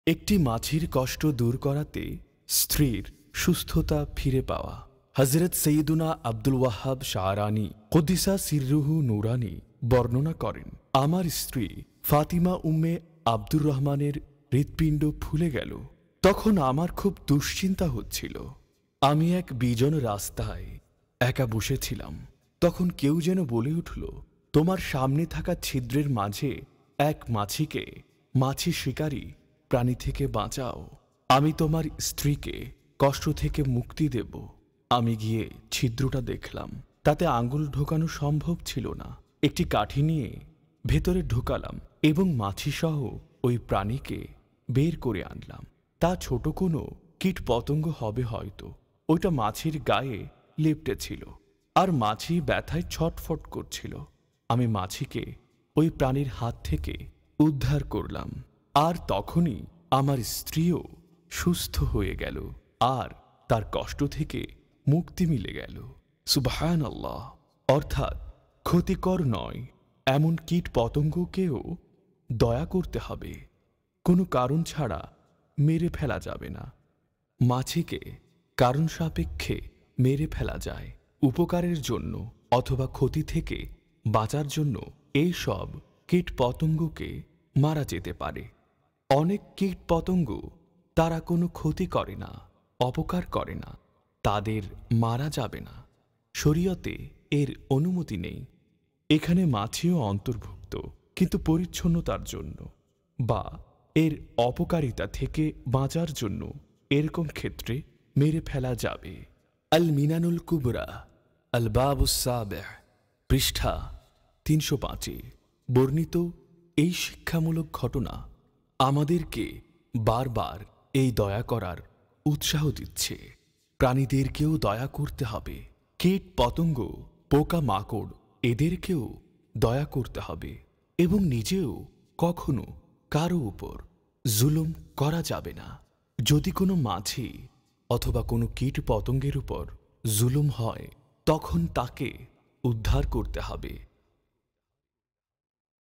একটি মাছির কষ্ট দূর করাতে স্ত্রীর সুস্থতা ফিরে পাওয়া। হযরত সৈয়দুনা আব্দুল ওয়াহাব শাহরানী কুদ্দিসা সিররুহু নুরানী বর্ণনা করেন, আমার স্ত্রী ফাতিমা উম্মে আব্দুর রহমানের হৃৎপিণ্ড ফুলে গেল। তখন আমার খুব দুশ্চিন্তা হচ্ছিল। আমি এক বিজন রাস্তায় একা বসেছিলাম। তখন কেউ যেন বলে উঠল, তোমার সামনে থাকা ছিদ্রের মাঝে এক মাছিকে মাছি শিকারী প্রাণী থেকে বাঁচাও, আমি তোমার স্ত্রীকে কষ্ট থেকে মুক্তি দেব। আমি গিয়ে ছিদ্রটা দেখলাম, তাতে আঙ্গুল ঢোকানো সম্ভব ছিল না। একটি কাঠি নিয়ে ভেতরে ঢোকালাম এবং মাছিসহ ওই প্রাণীকে বের করে আনলাম। তা ছোট কোনো কীট পতঙ্গ হবে হয়তো। ওইটা মাছির গায়ে লেপ্টেছিল আর মাছি ব্যথায় ছটফট করছিল। আমি মাছিকে ওই প্রাণীর হাত থেকে উদ্ধার করলাম, আর তখনই আমার স্ত্রীও সুস্থ হয়ে গেল আর তার কষ্ট থেকে মুক্তি মিলে গেল। সুবহানাল্লাহ। অর্থাৎ ক্ষতিকর নয় এমন কীট পতঙ্গকেও দয়া করতে হবে, কোনো কারণ ছাড়া মেরে ফেলা যাবে না। মাছিকে কারণ সাপেক্ষে মেরে ফেলা যায়, উপকারের জন্য অথবা ক্ষতি থেকে বাঁচার জন্য এই সব কীট পতঙ্গকে মারা যেতে পারে। অনেক কীট পতঙ্গ তারা কোনো ক্ষতি করে না, অপকার করে না, তাদের মারা যাবে না। শরীয়তে এর অনুমতি নেই। এখানে মাছিও অন্তর্ভুক্ত, কিন্তু পরিচ্ছন্নতার জন্য বা এর অপকারিতা থেকে বাঁচার জন্য এরকম ক্ষেত্রে মেরে ফেলা যাবে। আল মিনানুল কুবরা আল বাবুস সাবিহ পৃষ্ঠা ৩০৫ বর্ণিত এই শিক্ষামূলক ঘটনা আমাদেরকে বারবার এই দয়া করার উৎসাহ দিচ্ছে। প্রাণীদেরকেও দয়া করতে হবে, কীট পতঙ্গ পোকা মাকড় এদেরকেও দয়া করতে হবে এবং নিজেও কখনো কারো উপর জুলুম করা যাবে না। যদি কোনো মাছি অথবা কোনো কীট পতঙ্গের উপর জুলুম হয় তখন তাকে উদ্ধার করতে হবে।